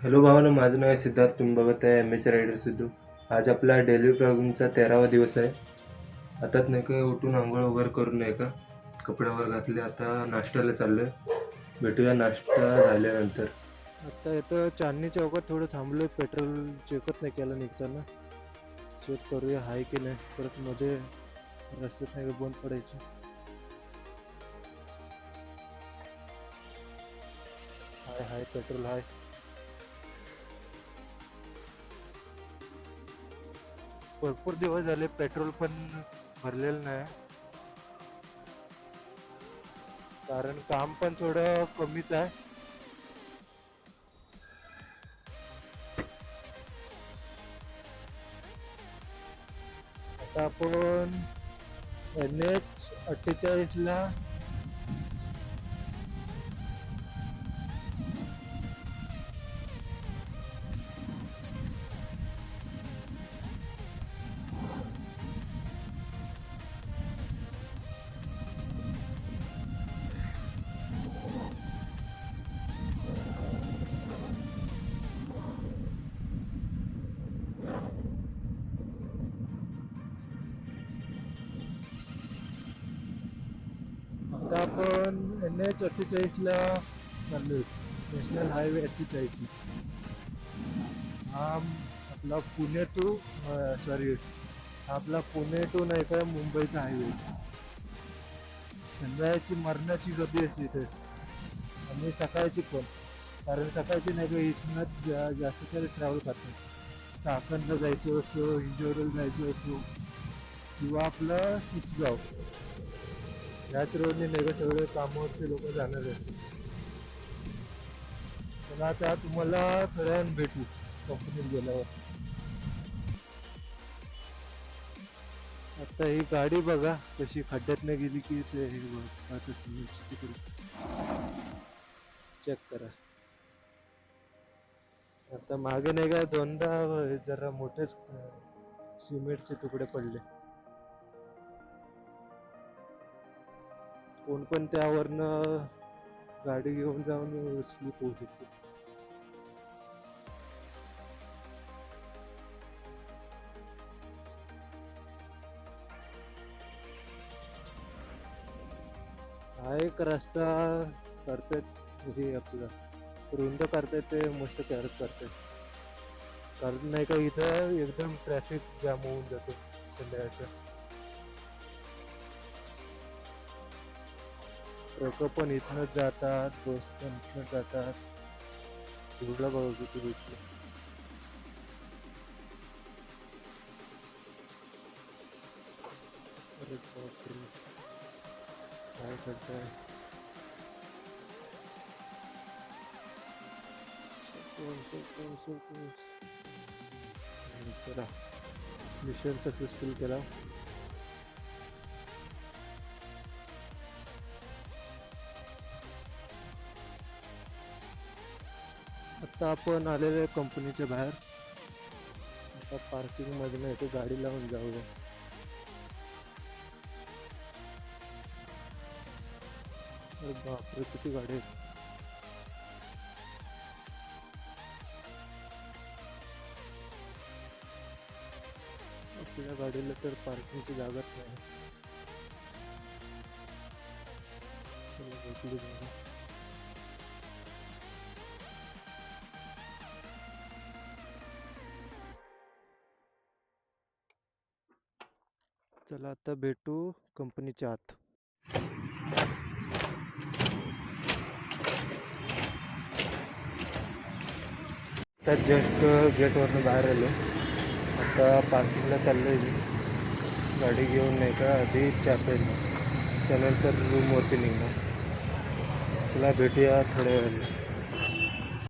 Hello भावानो, माझं नाव आहे सिद्धार्थ. तुम्ही बघत आहे एम एच रायडर सिद्धू. आज आपला डेली ब्लॉगिंगचा 13वा दिवस आहे. आता नाही का उठून आंघोळ वगैरे करून नाही का कपडे वगैरे घातले. आता नाश्त्याला चाललोय. भेटूया नाश्ता झाल्यानंतर. आता इथं चांदणी चौकात थोडं थांबलोय. पेट्रोल चेकच नाही केलं निघताना. चेक करूया हाय की नाही, परत मध्ये रस्त्यात नाही का बंद पडायची. हाय हाय पेट्रोल हाय. भरपूर दिवस झाले पेट्रोल पण भरलेलं नाही, कारण काम पण थोडं कमीच आहे. आता आपण NH 48 ला आता आपण NH 48 ला चाललोय. National highway 48. हा आपला पुणे टू सॉरी आपला पुणे टू नाही का मुंबईचा हायवे. संध्याकाळची मरणाची गर्दी असते इथे, आणि सकाळची पण, कारण सकाळची नाही का इथनं जास्त तरी ट्रॅव्हल करतात. चाकणला जायचं असो, इंजोरला जायचं असो, किंवा आपलं सुचगाव, ह्याच रोडने नाही का सगळे कामावरचे लोक जाणार असतात. पण आता तुम्हाला सगळ्यांना भेटू कंपनीत गेल्यावर. आता ही गाडी बघा कशी खड्ड्यात नाही गेली की ते आता चेक करा. आता मागे नाही का दोनदा जरा मोठेच सिमेंटचे तुकडे पडले. कोण पण त्यावरनं गाडी घेऊन जाऊन स्लिप होऊ शकतो. हा एक रस्ता करतायत, हे आपला रुंद करतायत, ते मस्त तयार करतायत. कारण नाही का इथं एकदम ट्रॅफिक जाम होऊन जातो संध्याकाळच्या. ट्रक पण इथनच जातात, बस पण इथनच जातात. धुळा बघा किती भेटलं. अरे बापरे, काय करताय. चला, मिशन सक्सेसफुल केला. आता आपण आलेले कंपनीच्या बाहेर. आता पार्किंग मध्ये नाही तर गाडी लावून जाऊया. अरे बापरे, किती गाडी आहेत. आपल्या गाडीला तर पार्किंगची जागाच नाही. चला भेटली जागा. चला आता भेटू कंपनीच्या आत. तर जस्ट गेटवरनं बाहेर आलो. आता पार्किंगला चाललोय मी. गाडी घेऊन नाही का आधी चहा प्यायला, त्यानंतर रूमवरती निघणार. चला भेटूया थोड्या वेळाने.